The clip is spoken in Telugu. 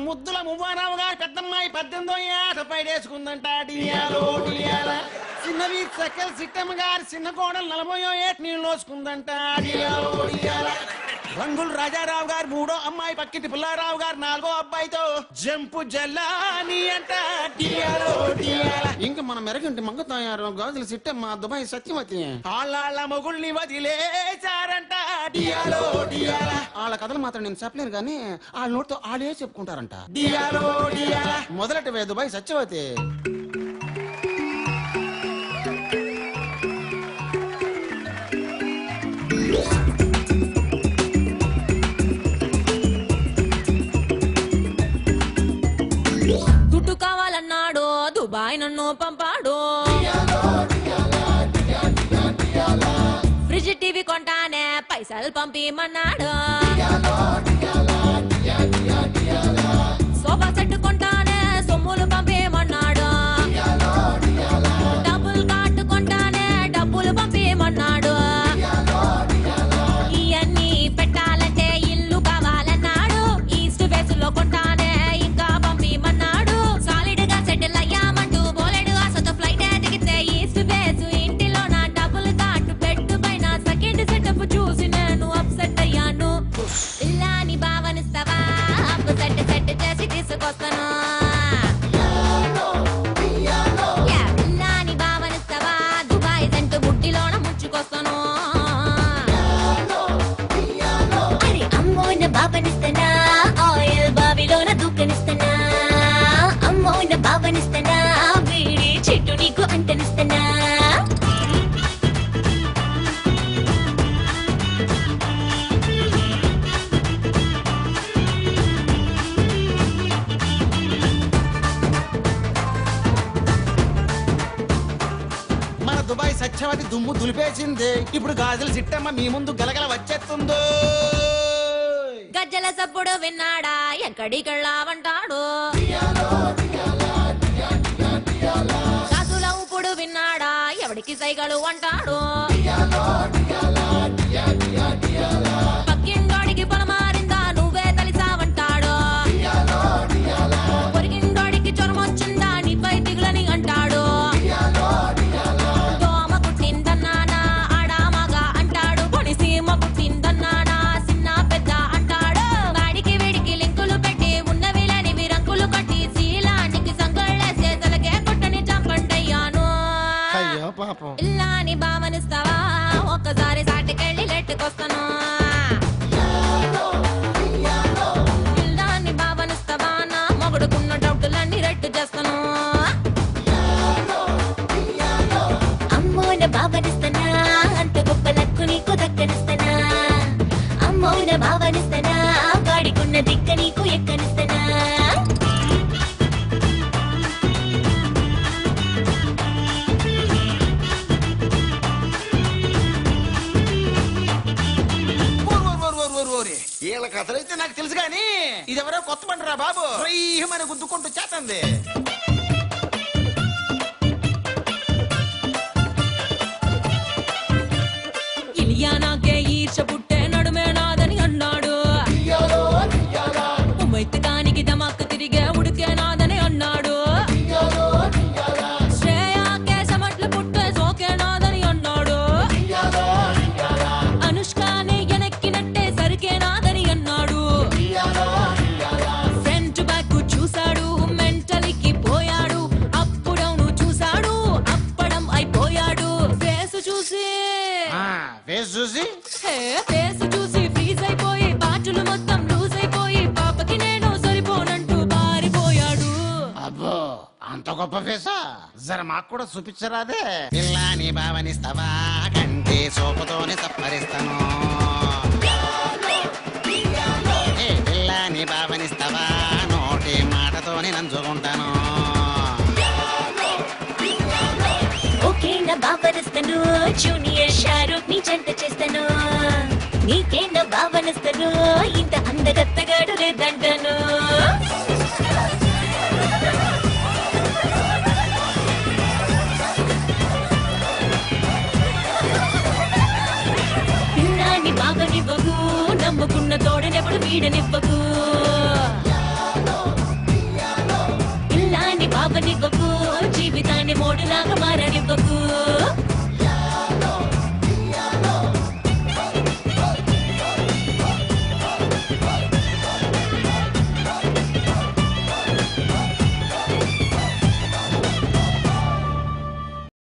ముద్దుల మువ్వారావు గారు పెద్దమ్మాయి 18వ ఏట పైడేసుకుందంట డియాలో డియాల. చిన్నవి సకల్ సిట్టమ్మ గారి చిన్న కోడలు 40వ ఏట నీళ్ళు లోసుకుందంట డియాలో డియాల. రంగులు రాజారావు గారు 3వ అమ్మాయి పక్కిటి పుల్లారావు గారు 4వ అబ్బాయితో జంపు జల్లాని అంట డియాలో డియాల. ఇంకా మన మెరగంటి మంగతాయారు గాజులు సిట్టమ్మ దుబాయ్ సత్యవతి ఆళ్ళ మొగుల్ని వదిలేచారంట డియాలో డియాల. వాళ్ళ కథలు మాత్రం నేను చెప్పలేను కానీ వాళ్ళ నోటితో వాళ్ళే చెప్పుకుంటారంట డియాలో డియాల. మొదలెట్టవే దుబాయ్ సత్యవతి. దుడ్డు కావాలన్నాడు దుబాయ్ నన్ను పంపాడు. ఫ్రిడ్జ్ టీవీ కొంటానే పైసలు పంపిమన్నాడు. సోఫా సెట్ కొంటానే సొమ్ములు పంపిమన్నాడు. డబ్బులు కార్డు కొంటానే డబ్బులు పంపిమన్నాడు. ఇవన్నీ పెట్టాలంటే ఇల్లు కావాలన్నాడు. ఈస్ట్ ఫేస్ లో కొంటానే ఇంకా పంపిమన్నాడు. సాలిడ్ గా సెటిల్ అయ్యామంటూ బోలెడు ఆశతో ఫ్లైట్ దిగితే ఈస్ట్ ఫేస్ ఇంటిలో నా డబ్బులు కార్డు పెట్టు పైన సెకండ్ సెటప్ చూసి నేను అప్సెట్ అయ్యాను. ఇల్లాని భావనిస్తావా అప్పు సెట్ చేసి తీసుకొస్తాను. ఇల్లాని భావనిస్తావా దుబాయ్ సెంటు బుట్టిలోన ముంచుకొస్తాను. అరే అమ్మోయిన భావనిస్తానా ఆయిల్ బావిలోన దూకనిస్తానా. అమ్మోయిన భావనిస్తానా వీడి చెట్టు నీకు అంటనిస్తానా. మన దుబాయ్ సత్యవతి దుమ్ము దులిపేసింది. ఇప్పుడు గాజుల సిట్టమ్మ మీ ముందు గలగల వచ్చేస్తుందో. గజ్జల సప్పుడు విన్నాడా ఎక్కడికెళ్ళావంటాడు. కాసుల ఊపుడు విన్నాడా ఎవడికి సైగలు అంటాడు. పక్కిండోడికి పొలమారిందా నువ్వే తలిసావంటాడు. పొరిగిండోడికి జ్వరం వచ్చిందా నీపై దిగులని అంటాడు. దోమ కుట్టిందన్నానా ఆడామగా అంటాడు. పొడిసీమ పుట్టిందన్నానా చిన్న పెద్ద అంటాడు. వాడికి వీడికి లింకులు పెట్టి ఉన్నవి లేనివి రంకులు కట్టి శీలానికి సంగళ్ళేసే తలకే కొట్టని చంపండయ్యాను. అయ్యో పాపం. ఇల్లాని భావనిస్తావా ఒక్కసారి సాటికెళ్ళి లెట్టుకొస్తాను. ఇల్లాని భావనిస్తావా నా మొగుడుకున్న డౌటులన్నీ రెట్టు చేస్తాను. అమ్మోన భావనిస్తానా అంత గొప్ప లక్కు నీకు దక్కనిస్తానా. అమ్మోన భావనిస్తానా గాడికున్న దిక్క నీకు ఎక్కనిస్తానా. వీళ్ళ కథలైతే నాకు తెలుసు కానీ ఇదెవరో కొత్త పంటరా బాబు. రయ్యమని గుద్దుకుంటూ చేతంది. ఇలియానాకే ఈర్ష పుట్టే నడుమే నాదని అన్నాడు. ఉమ్మెత్తకానికి దమాక్ తిరిగే ఉడికే నాదని అన్నాడు. శ్రేయాకే సమట్లు పుట్టే సోకే నాదని అన్నాడు. అనుష్కాని ఎనక్కినట్టే సరికే నాదని అన్నాడు. ఫ్రంట్ బ్యాక్ చూశాడు మెంటలికి పోయాడు. అప్పుడవును చూశాడు అప్పడం అయిపోయాడు. ఫేస్ చూసి ఫేస్ చూసి ఫ్రీజ్ అయిపోయి బాటులు మొత్తం లూజ్ అయిపోయి పాపకి నేను సరిపోనంటూ పారిపోయాడు. అబ్బో అంత గొప్ప ఫేసా? జర మాకు కూడా చూపించరాదే. పిల్లాని భావనిస్తావా కంటే సోపుతోనే సప్పరిస్తాను. పిల్లాని భావనిస్తావా నోటి మాటతోనే నంచుకుంటాను. ఓకే నా భావనిస్తాను జూనియర్ షారూక్ ని జంట చేస్తాను. నీకే నా భావనిస్తాను ఇంత అందగత్తగాడు లేదంటాను. పిల్లాన్ని బావనివ్వకు నమ్ముకున్న తోడనెప్పుడు వీడనివ్వకు. మోడులాగా మారనివ్వకు